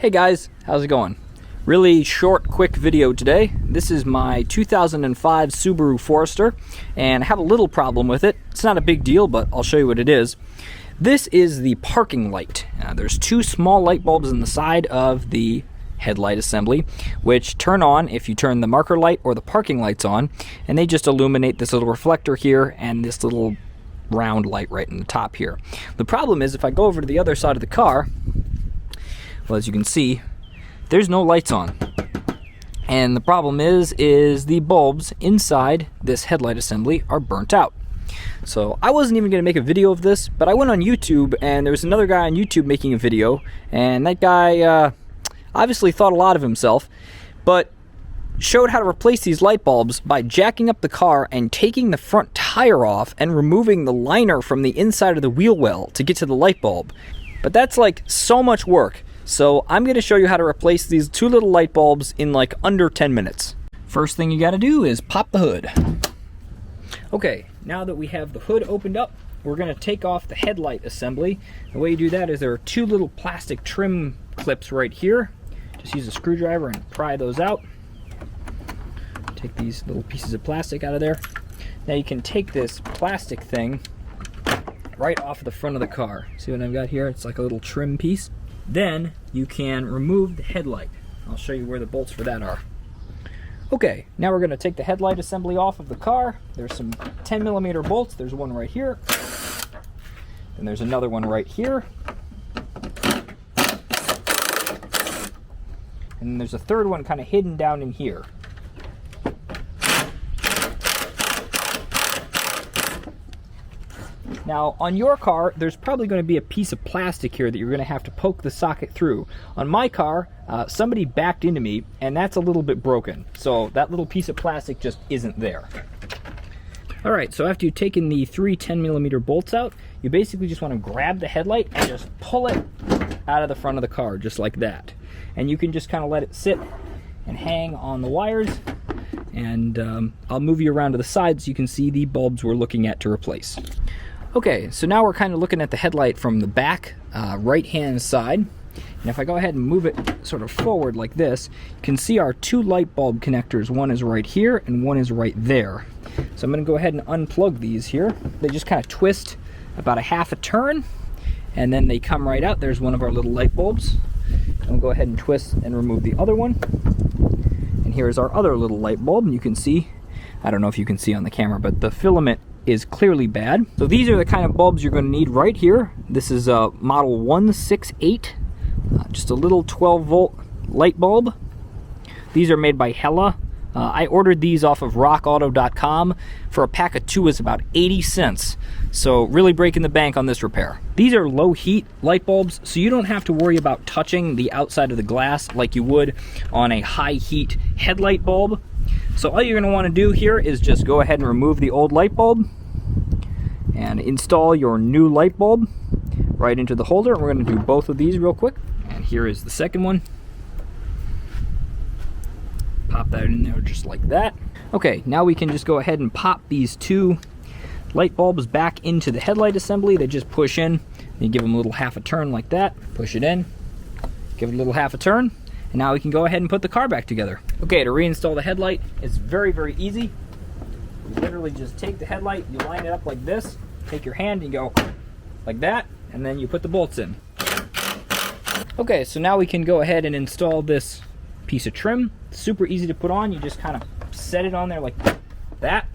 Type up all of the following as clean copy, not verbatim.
Hey guys, how's it going? Really short, quick video today. This is my 2005 Subaru Forester, and I have a little problem with it. It's not a big deal, but I'll show you what it is. This is the parking light. There's two small light bulbs in the side of the headlight assembly, which turn on if you turn the marker light or the parking lights on, and they just illuminate this little reflector here and this little round light right in the top here. The problem is if I go over to the other side of the car, well, as you can see, there's no lights on. And the problem is the bulbs inside this headlight assembly are burnt out. So I wasn't even going to make a video of this, but I went on YouTube and there was another guy on YouTube making a video, and that guy obviously thought a lot of himself, but showed how to replace these light bulbs by jacking up the car and taking the front tire off and removing the liner from the inside of the wheel well to get to the light bulb. But that's like so much work. So I'm going to show you how to replace these two little light bulbs in like under 10 minutes. First thing you got to do is pop the hood. Okay, now that we have the hood opened up, we're going to take off the headlight assembly. The way you do that is there are two little plastic trim clips right here. Just use a screwdriver and pry those out. Take these little pieces of plastic out of there. Now you can take this plastic thing right off the front of the car. See what I've got here? It's like a little trim piece. Then you can remove the headlight. I'll show you where the bolts for that are. Okay, now we're going to take the headlight assembly off of the car. There's some 10mm bolts. There's one right here. And there's another one right here. And there's a third one kind of hidden down in here. Now, on your car, there's probably going to be a piece of plastic here that you're going to have to poke the socket through. On my car, somebody backed into me, and that's a little bit broken. So that little piece of plastic just isn't there. All right, so after you've taken the three 10mm bolts out, you basically just want to grab the headlight and just pull it out of the front of the car, just like that. And you can just kind of let it sit and hang on the wires. And I'll move you around to the side so you can see the bulbs we're looking at to replace. Okay, so now we're kind of looking at the headlight from the back, right-hand side. And if I go ahead and move it sort of forward like this, you can see our two light bulb connectors. One is right here and one is right there. So I'm going to go ahead and unplug these here. They just kind of twist about a half a turn, and then they come right out. There's one of our little light bulbs. And we'll go ahead and twist and remove the other one. And here's our other little light bulb, and you can see, I don't know if you can see on the camera, but the filament is clearly bad. So these are the kind of bulbs you're going to need right here. This is a model 168, just a little 12-volt light bulb. These are made by Hella. I ordered these off of rockauto.com. For a pack of two is about 80 cents. So really breaking the bank on this repair. These are low heat light bulbs, so you don't have to worry about touching the outside of the glass like you would on a high heat headlight bulb. So all you're going to want to do here is just go ahead and remove the old light bulb and install your new light bulb right into the holder. We're going to do both of these real quick. And here is the second one. Pop that in there just like that. Okay, now we can just go ahead and pop these two light bulbs back into the headlight assembly. They just push in. You give them a little half a turn like that. Push it in. Give it a little half a turn. And now we can go ahead and put the car back together. Okay, to reinstall the headlight, it's very, very easy. You literally just take the headlight, you line it up like this, take your hand and you go like that, and then you put the bolts in. Okay, so now we can go ahead and install this piece of trim. It's super easy to put on. You just kind of set it on there like that.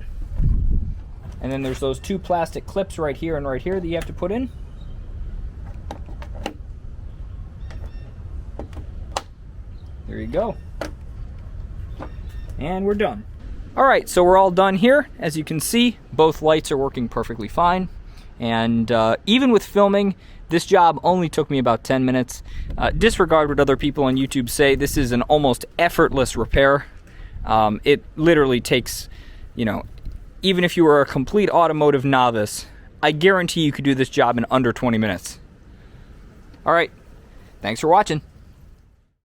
And then there's those two plastic clips right here and right here that you have to put in. There you go. And we're done. All right, so we're all done here. As you can see, both lights are working perfectly fine. And even with filming, this job only took me about 10 minutes. Disregard what other people on YouTube say. This is an almost effortless repair. It literally takes, even if you were a complete automotive novice, I guarantee you could do this job in under 20 minutes. All right, thanks for watching.